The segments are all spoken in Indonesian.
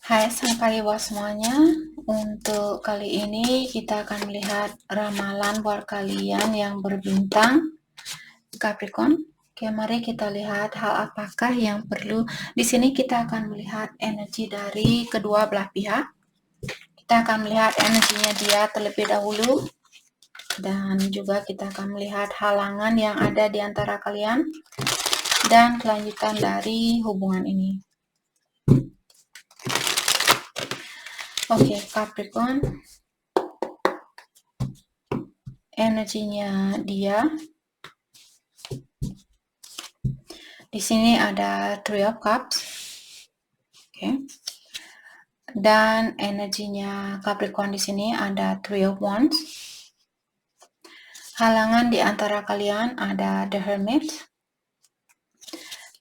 Hai, selamat pagi buat semuanya. Untuk kali ini kita akan melihat ramalan buat kalian yang berbintang Capricorn. Oke, mari kita lihat hal apakah yang perlu. Di sini kita akan melihat energi dari kedua belah pihak. Kita akan melihat energinya dia terlebih dahulu. Dan juga kita akan melihat halangan yang ada di antara kalian. Dan kelanjutan dari hubungan ini. Oke, Capricorn. Energinya dia. Di sini ada Three of Cups. Oke. Dan energinya Capricorn di sini ada Three of Wands. Halangan di antara kalian ada The Hermit.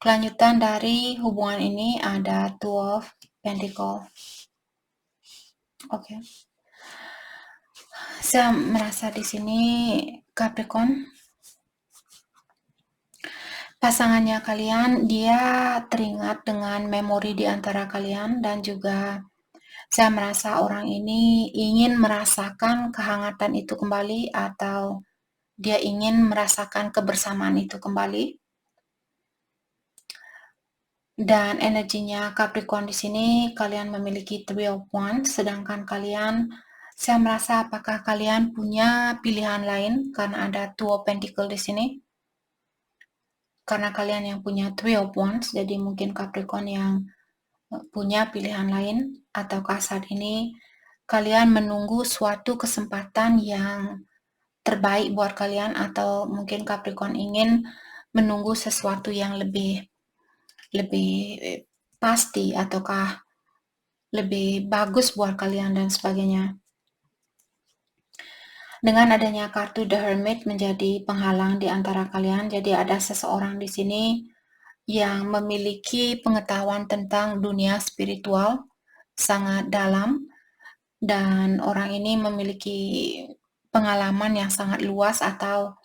Kelanjutan dari hubungan ini ada Two of Pentacles. Oke. Saya merasa di sini Capricorn pasangannya kalian, dia teringat dengan memori di antara kalian, dan juga saya merasa orang ini ingin merasakan kehangatan itu kembali, atau dia ingin merasakan kebersamaan itu kembali. Dan energinya Capricorn di sini, kalian memiliki Three of Wands, sedangkan kalian, saya merasa apakah kalian punya pilihan lain karena ada Two of Pentacles di sini. Karena kalian yang punya Three of Wands, jadi mungkin Capricorn yang punya pilihan lain, ataukah saat ini kalian menunggu suatu kesempatan yang terbaik buat kalian, atau mungkin Capricorn ingin menunggu sesuatu yang lebih pasti ataukah lebih bagus buat kalian dan sebagainya. Dengan adanya kartu The Hermit menjadi penghalang di antara kalian, jadi ada seseorang di sini yang memiliki pengetahuan tentang dunia spiritual sangat dalam, dan orang ini memiliki pengalaman yang sangat luas atau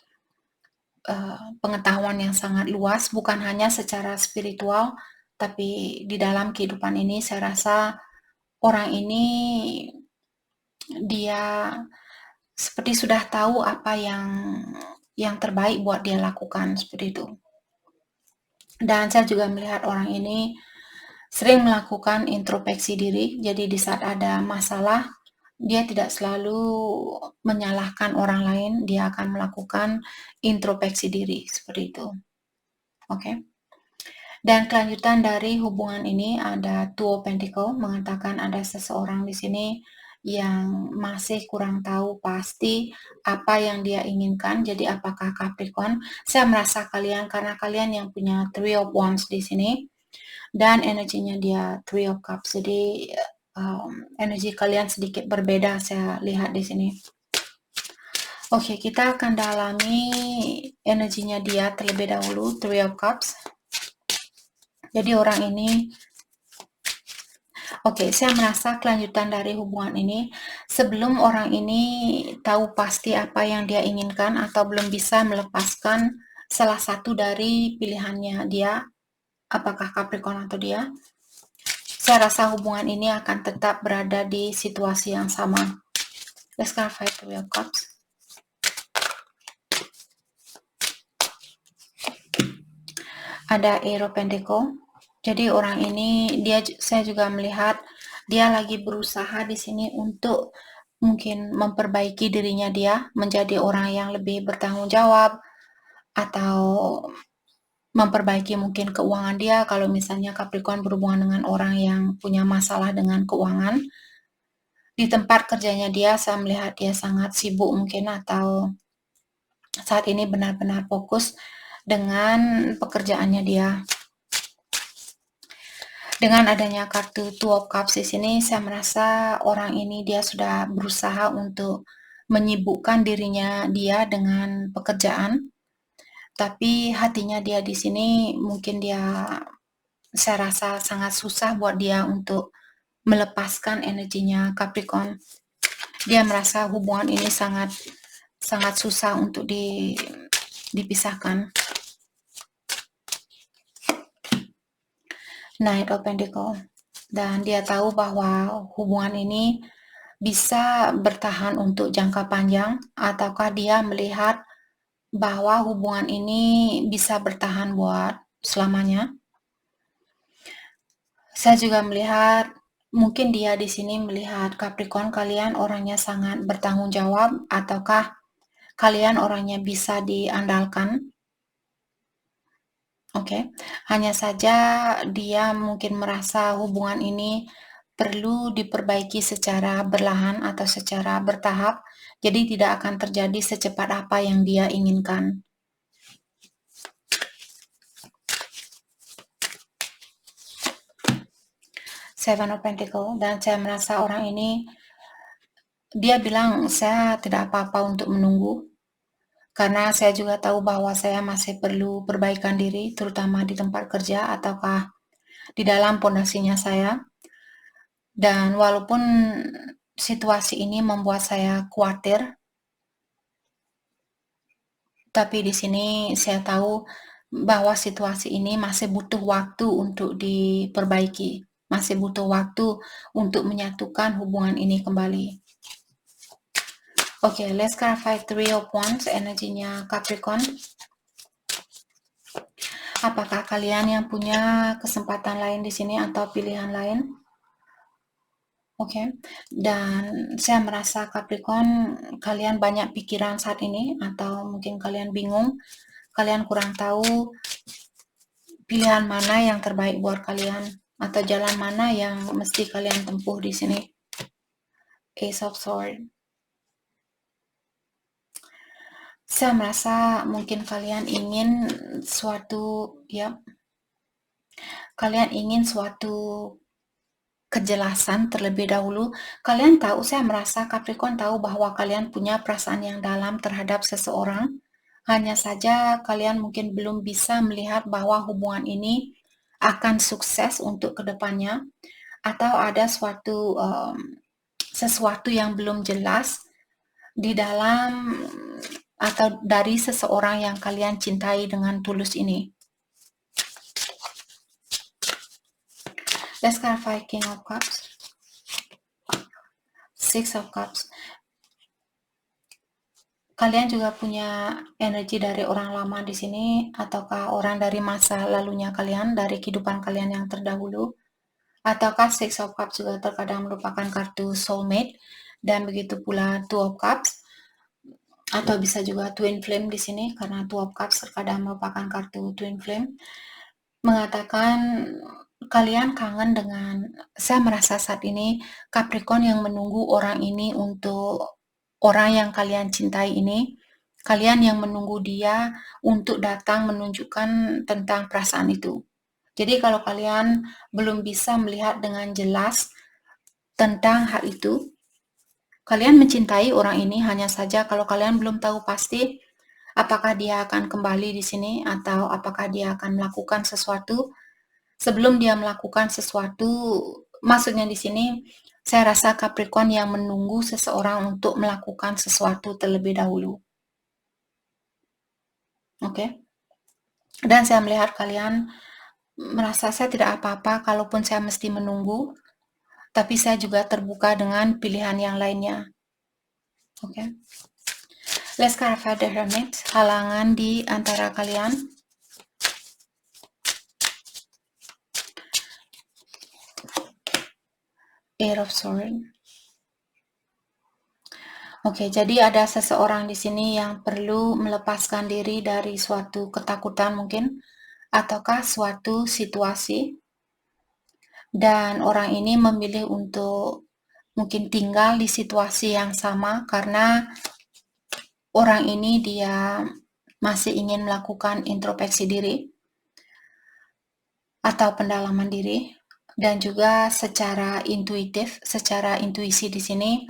pengetahuan yang sangat luas, bukan hanya secara spiritual, tapi di dalam kehidupan ini saya rasa orang ini dia seperti sudah tahu apa yang terbaik buat dia lakukan, seperti itu. Dan saya juga melihat orang ini sering melakukan introspeksi diri, jadi di saat ada masalah, dia tidak selalu menyalahkan orang lain, dia akan melakukan introspeksi diri, seperti itu. Oke. Dan kelanjutan dari hubungan ini ada Two of Pentacles, mengatakan ada seseorang di sini yang masih kurang tahu pasti apa yang dia inginkan. Jadi apakah Capricorn? Saya merasa kalian, karena kalian yang punya Three of Wands di sini, dan energinya dia Three of Cups. Jadi energi kalian sedikit berbeda, saya lihat di sini. Oke, kita akan dalami energinya dia terlebih dahulu, Three of Cups. Jadi orang ini, oke, saya merasa kelanjutan dari hubungan ini, sebelum orang ini tahu pasti apa yang dia inginkan atau belum bisa melepaskan salah satu dari pilihannya dia, apakah Capricorn atau dia, saya rasa hubungan ini akan tetap berada di situasi yang sama. Let's go fight the Wheel Cups. Ada Aero Pentacle. Jadi orang ini, saya juga melihat dia lagi berusaha di sini untuk mungkin memperbaiki dirinya dia menjadi orang yang lebih bertanggung jawab, atau memperbaiki mungkin keuangan dia. Kalau misalnya Capricorn berhubungan dengan orang yang punya masalah dengan keuangan, di tempat kerjanya dia, saya melihat dia sangat sibuk mungkin, atau saat ini benar-benar fokus dengan pekerjaannya dia. Dengan adanya kartu Two of Cups di sini, saya merasa orang ini dia sudah berusaha untuk menyibukkan dirinya dia dengan pekerjaan, tapi hatinya dia di sini mungkin saya rasa sangat susah buat dia untuk melepaskan energinya Capricorn. Dia merasa hubungan ini sangat susah untuk dipisahkan. Knight of Pentacles. dan dia tahu bahwa hubungan ini bisa bertahan untuk jangka panjang, ataukah dia melihat bahwa hubungan ini bisa bertahan buat selamanya. Saya juga melihat mungkin dia di sini melihat Capricorn kalian orangnya sangat bertanggung jawab, ataukah kalian orangnya bisa diandalkan. Oke, hanya saja dia mungkin merasa hubungan ini perlu diperbaiki secara berlahan atau secara bertahap, jadi tidak akan terjadi secepat apa yang dia inginkan. Seven of Pentacles, dan saya merasa orang ini, dia bilang saya tidak apa-apa untuk menunggu, karena saya juga tahu bahwa saya masih perlu perbaikan diri, terutama di tempat kerja ataukah di dalam pondasinya saya. Dan walaupun situasi ini membuat saya khawatir, tapi di sini saya tahu bahwa situasi ini masih butuh waktu untuk diperbaiki, masih butuh waktu untuk menyatukan hubungan ini kembali. Oke, let's clarify Three of Wands, energinya Capricorn. Apakah kalian yang punya kesempatan lain di sini atau pilihan lain? Oke, dan saya merasa Capricorn, kalian banyak pikiran saat ini, atau mungkin kalian bingung, kalian kurang tahu pilihan mana yang terbaik buat kalian, atau jalan mana yang mesti kalian tempuh di sini. Ace of Swords. Saya merasa mungkin kalian ingin suatu, ya, kalian ingin suatu kejelasan terlebih dahulu. Kalian tahu, saya merasa Capricorn tahu bahwa kalian punya perasaan yang dalam terhadap seseorang. Hanya saja kalian mungkin belum bisa melihat bahwa hubungan ini akan sukses untuk kedepannya, atau ada sesuatu yang belum jelas di dalam atau dari seseorang yang kalian cintai dengan tulus ini. Let's clarify King of Cups, Six of Cups. Kalian juga punya energi dari orang lama di sini, ataukah orang dari masa lalunya kalian, dari kehidupan kalian yang terdahulu, ataukah Six of Cups juga terkadang merupakan kartu soulmate, dan begitu pula Two of Cups, atau bisa juga Twin Flame di sini, karena Two of Cups terkadang merupakan kartu Twin Flame, mengatakan kalian kangen dengan, saya merasa saat ini Capricorn yang menunggu orang ini untuk orang yang kalian cintai ini, kalian yang menunggu dia untuk datang menunjukkan tentang perasaan itu. Jadi kalau kalian belum bisa melihat dengan jelas tentang hal itu, kalian mencintai orang ini, hanya saja kalau kalian belum tahu pasti apakah dia akan kembali di sini atau apakah dia akan melakukan sesuatu. Sebelum dia melakukan sesuatu, maksudnya di sini saya rasa Capricorn yang menunggu seseorang untuk melakukan sesuatu terlebih dahulu. Oke. Dan saya melihat kalian merasa saya tidak apa-apa kalaupun saya mesti menunggu, tapi saya juga terbuka dengan pilihan yang lainnya. Oke. Let's clarify the Hermit, halangan di antara kalian. Eight of Swords. Oke, jadi ada seseorang di sini yang perlu melepaskan diri dari suatu ketakutan mungkin, ataukah suatu situasi, dan orang ini memilih untuk mungkin tinggal di situasi yang sama karena orang ini dia masih ingin melakukan introspeksi diri atau pendalaman diri, dan juga secara intuitif, secara intuisi di sini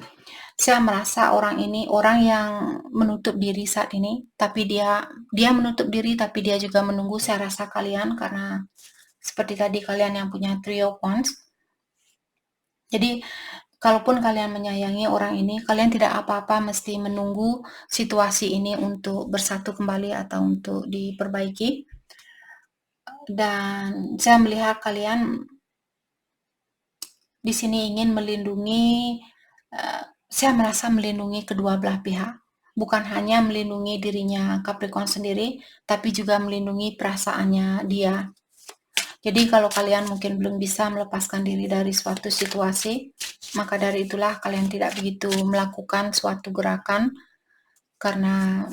saya merasa orang ini orang yang menutup diri saat ini, tapi dia menutup diri tapi dia juga menunggu. Saya rasa kalian, karena seperti tadi kalian yang punya Three of Wands. Jadi kalaupun kalian menyayangi orang ini, kalian tidak apa-apa mesti menunggu situasi ini untuk bersatu kembali atau untuk diperbaiki. Dan saya melihat kalian di sini ingin melindungi, saya merasa melindungi kedua belah pihak. Bukan hanya melindungi dirinya Capricorn sendiri, tapi juga melindungi perasaannya dia. Jadi kalau kalian mungkin belum bisa melepaskan diri dari suatu situasi, maka dari itulah kalian tidak begitu melakukan suatu gerakan karena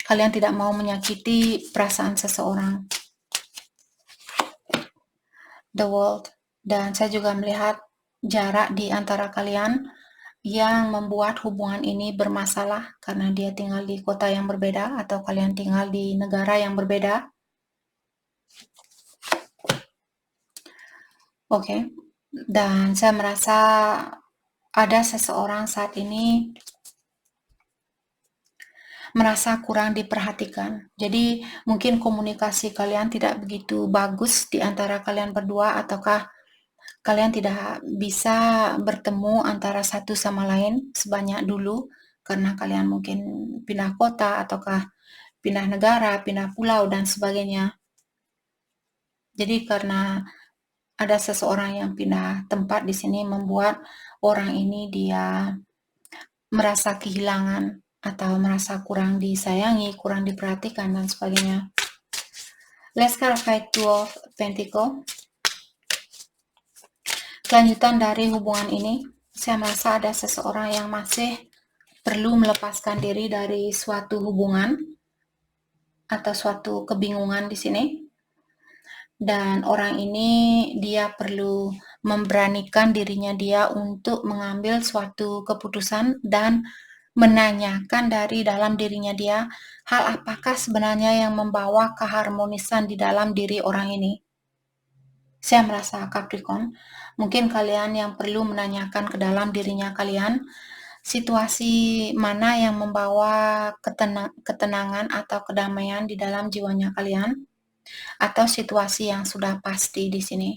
kalian tidak mau menyakiti perasaan seseorang. The World. Dan saya juga melihat jarak di antara kalian yang membuat hubungan ini bermasalah karena dia tinggal di kota yang berbeda atau kalian tinggal di negara yang berbeda. Oke. Dan saya merasa ada seseorang saat ini merasa kurang diperhatikan. Jadi mungkin komunikasi kalian tidak begitu bagus di antara kalian berdua, ataukah kalian tidak bisa bertemu antara satu sama lain sebanyak dulu karena kalian mungkin pindah kota ataukah pindah negara, pindah pulau dan sebagainya. Jadi karena ada seseorang yang pindah tempat di sini membuat orang ini dia merasa kehilangan atau merasa kurang disayangi, kurang diperhatikan dan sebagainya. Let's clarify Two of Pentacle. Kelanjutan dari hubungan ini, saya merasa ada seseorang yang masih perlu melepaskan diri dari suatu hubungan atau suatu kebingungan di sini. Dan orang ini dia perlu memberanikan dirinya dia untuk mengambil suatu keputusan dan menanyakan dari dalam dirinya dia, hal apakah sebenarnya yang membawa keharmonisan di dalam diri orang ini. Saya merasa Capricorn, mungkin kalian yang perlu menanyakan ke dalam dirinya kalian, situasi mana yang membawa ketenangan atau kedamaian di dalam jiwanya kalian, atau situasi yang sudah pasti di sini.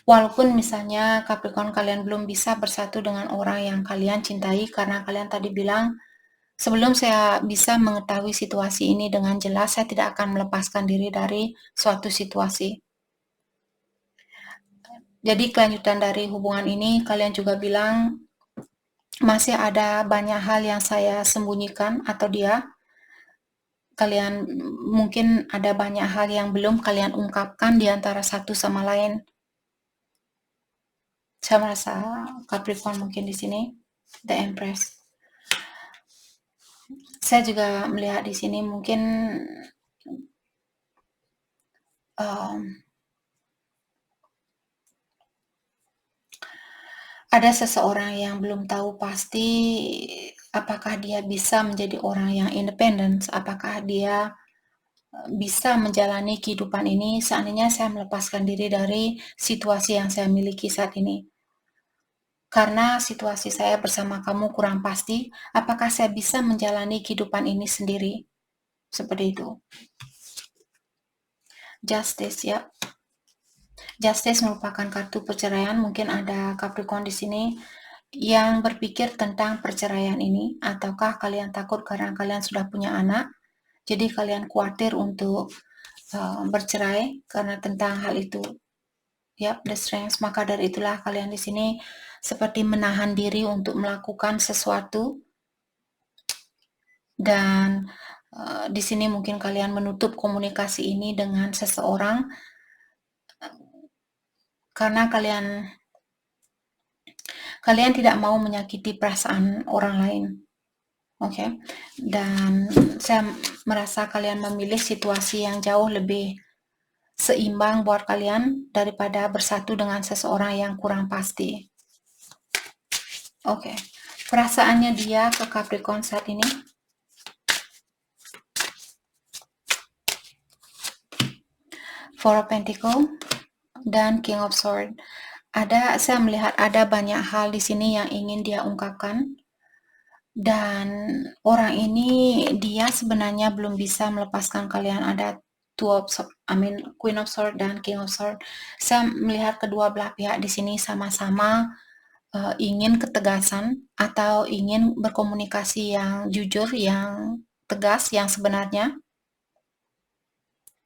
Walaupun misalnya Capricorn kalian belum bisa bersatu dengan orang yang kalian cintai karena kalian tadi bilang, sebelum saya bisa mengetahui situasi ini dengan jelas, saya tidak akan melepaskan diri dari suatu situasi. Jadi kelanjutan dari hubungan ini, kalian juga bilang, masih ada banyak hal yang saya sembunyikan atau dia. Kalian mungkin ada banyak hal yang belum kalian ungkapkan di antara satu sama lain. Saya merasa Capricorn mungkin di sini, The Empress. Saya juga melihat di sini mungkin ada seseorang yang belum tahu pasti apakah dia bisa menjadi orang yang independen, apakah dia bisa menjalani kehidupan ini seandainya saya melepaskan diri dari situasi yang saya miliki saat ini. Karena situasi saya bersama kamu kurang pasti, apakah saya bisa menjalani kehidupan ini sendiri? Seperti itu. Justice, ya. Justice merupakan kartu perceraian. Mungkin ada Capricorn di sini yang berpikir tentang perceraian ini, ataukah kalian takut karena kalian sudah punya anak, jadi kalian khawatir untuk bercerai karena tentang hal itu. Yap, the strength. Maka dari itulah kalian di sini seperti menahan diri untuk melakukan sesuatu, dan di sini mungkin kalian menutup komunikasi ini dengan seseorang karena kalian tidak mau menyakiti perasaan orang lain. Oke. Dan saya merasa kalian memilih situasi yang jauh lebih seimbang buat kalian daripada bersatu dengan seseorang yang kurang pasti. Oke. Perasaannya dia ke Capricorn saat ini. Four of Pentacles dan King of Swords. Saya melihat ada banyak hal di sini yang ingin dia ungkapkan. Dan orang ini dia sebenarnya belum bisa melepaskan kalian. Ada Queen of Swords dan King of Swords. Saya melihat kedua belah pihak di sini sama-sama ingin ketegasan atau ingin berkomunikasi yang jujur, yang tegas, yang sebenarnya.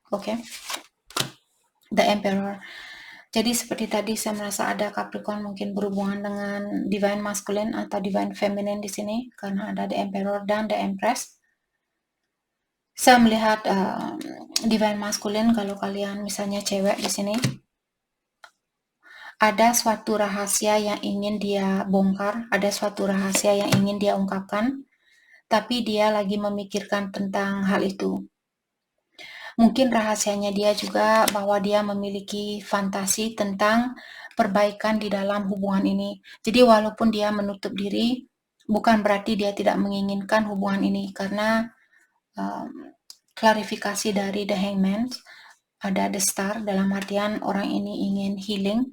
Oke. The Emperor. Jadi seperti tadi saya merasa ada Capricorn mungkin berhubungan dengan Divine Masculine atau Divine Feminine di sini karena ada The Emperor dan The Empress. Saya melihat Divine Masculine kalau kalian misalnya cewek di sini, ada suatu rahasia yang ingin dia bongkar, ada suatu rahasia yang ingin dia ungkapkan, tapi dia lagi memikirkan tentang hal itu. Mungkin rahasianya dia juga bahwa dia memiliki fantasi tentang perbaikan di dalam hubungan ini. Jadi walaupun dia menutup diri, bukan berarti dia tidak menginginkan hubungan ini, karena klarifikasi dari The Hangman, ada The Star, dalam artian orang ini ingin healing.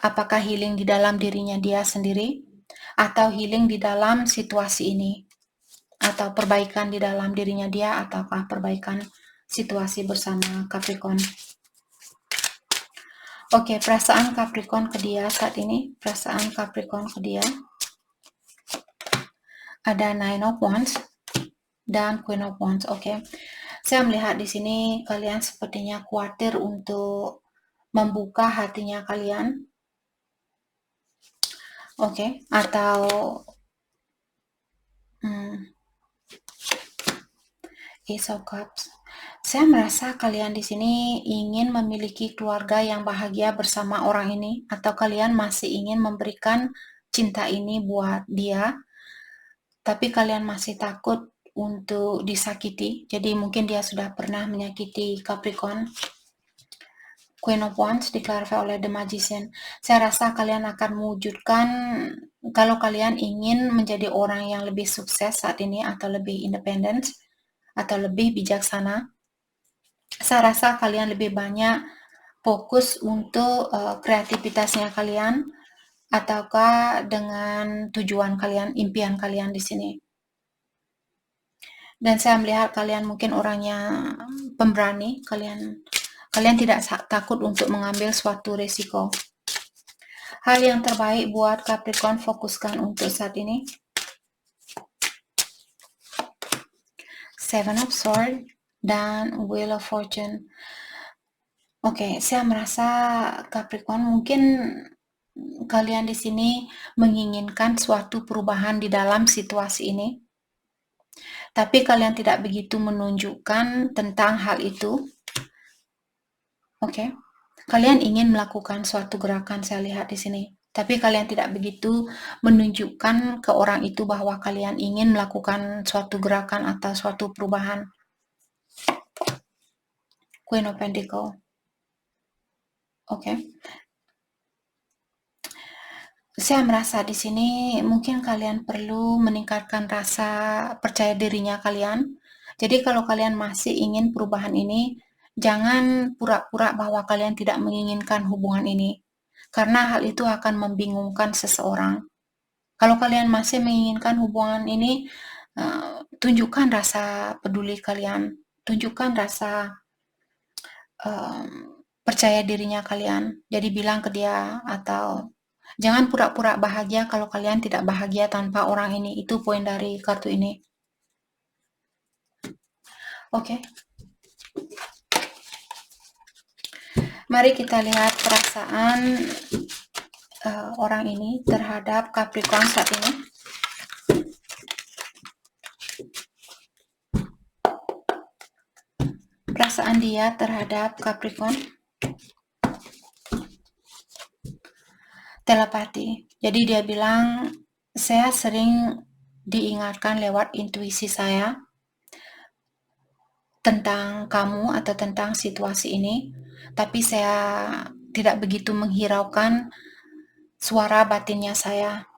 Apakah healing di dalam dirinya dia sendiri, atau healing di dalam situasi ini, atau perbaikan di dalam dirinya dia, ataukah perbaikan situasi bersama Capricorn. Oke, perasaan Capricorn ke dia saat ini, perasaan Capricorn ke dia. Ada Nine of Wands dan Queen of Wands. Oke. Saya melihat di sini kalian sepertinya khawatir untuk membuka hatinya kalian. Oke, atau Ace of Cups. Saya merasa kalian di sini ingin memiliki keluarga yang bahagia bersama orang ini, atau kalian masih ingin memberikan cinta ini buat dia, tapi kalian masih takut untuk disakiti. Jadi mungkin dia sudah pernah menyakiti Capricorn. Queen of Wands diklarifikasi oleh The Magician. Saya rasa kalian akan mewujudkan, kalau kalian ingin menjadi orang yang lebih sukses saat ini, atau lebih independen, atau lebih bijaksana, saya rasa kalian lebih banyak fokus untuk kreativitasnya kalian, ataukah dengan tujuan kalian, impian kalian di sini. Dan saya melihat kalian mungkin orangnya pemberani, kalian tidak takut untuk mengambil suatu risiko. Hal yang terbaik buat Capricorn fokuskan untuk saat ini. Seven of Swords dan Wheel of Fortune. Oke, saya merasa Capricorn mungkin kalian di sini menginginkan suatu perubahan di dalam situasi ini, tapi kalian tidak begitu menunjukkan tentang hal itu. Oke, kalian ingin melakukan suatu gerakan, saya lihat di sini, tapi kalian tidak begitu menunjukkan ke orang itu bahwa kalian ingin melakukan suatu gerakan atau suatu perubahan. Queen of Pentacles. Oke. Saya merasa di sini mungkin kalian perlu meningkatkan rasa percaya dirinya kalian. Jadi kalau kalian masih ingin perubahan ini, jangan pura-pura bahwa kalian tidak menginginkan hubungan ini, karena hal itu akan membingungkan seseorang. Kalau kalian masih menginginkan hubungan ini, tunjukkan rasa peduli kalian, tunjukkan rasa percaya dirinya kalian. Jadi bilang ke dia, atau jangan pura-pura bahagia kalau kalian tidak bahagia tanpa orang ini. Itu poin dari kartu ini. Oke. Mari kita lihat perasaan orang ini terhadap Capricorn saat ini. Perasaan dia terhadap Capricorn. Telepati. Jadi dia bilang, saya sering diingatkan lewat intuisi saya tentang kamu atau tentang situasi ini, tapi saya tidak begitu menghiraukan suara batinnya saya.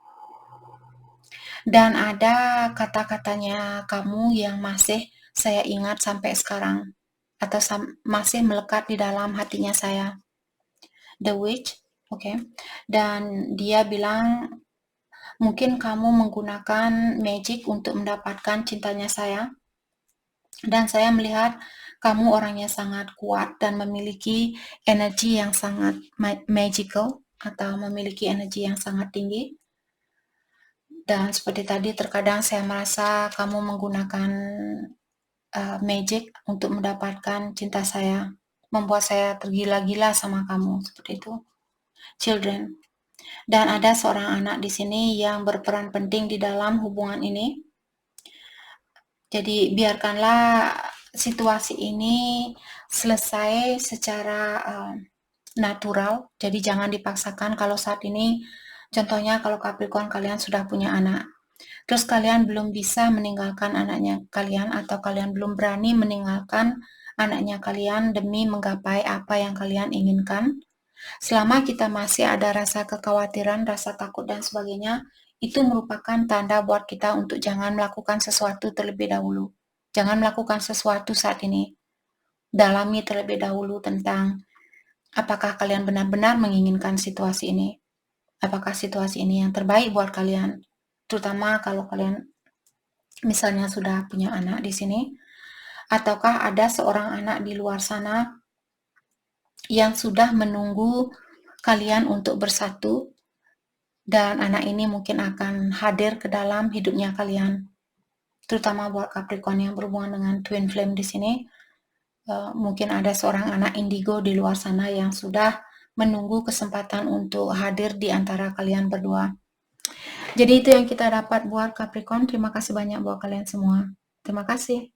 Dan ada kata-katanya kamu yang masih saya ingat sampai sekarang, atau masih melekat di dalam hatinya saya. The Witch, oke. Dan dia bilang, mungkin kamu menggunakan magic untuk mendapatkan cintanya saya. Dan saya melihat kamu orangnya sangat kuat dan memiliki energi yang sangat magical, atau memiliki energi yang sangat tinggi. Dan seperti tadi, terkadang saya merasa kamu menggunakan magic untuk mendapatkan cinta saya. membuat saya tergila-gila sama kamu, seperti itu. Children. Dan ada seorang anak di sini yang berperan penting di dalam hubungan ini. Jadi biarkanlah situasi ini selesai secara natural. Jadi jangan dipaksakan kalau saat ini, contohnya kalau Capricorn kalian sudah punya anak, terus kalian belum bisa meninggalkan anaknya kalian atau kalian belum berani meninggalkan anaknya kalian demi menggapai apa yang kalian inginkan. Selama kita masih ada rasa kekhawatiran, rasa takut dan sebagainya, itu merupakan tanda buat kita untuk jangan melakukan sesuatu terlebih dahulu. Jangan melakukan sesuatu saat ini. Dalami terlebih dahulu tentang apakah kalian benar-benar menginginkan situasi ini. Apakah situasi ini yang terbaik buat kalian? Terutama kalau kalian misalnya sudah punya anak di sini, ataukah ada seorang anak di luar sana yang sudah menunggu kalian untuk bersatu, dan anak ini mungkin akan hadir ke dalam hidupnya kalian, terutama buat Capricorn yang berhubungan dengan twin flame di sini. Mungkin ada seorang anak indigo di luar sana yang sudah menunggu kesempatan untuk hadir di antara kalian berdua. Jadi itu yang kita dapat buat Capricorn. Terima kasih banyak buat kalian semua. Terima kasih.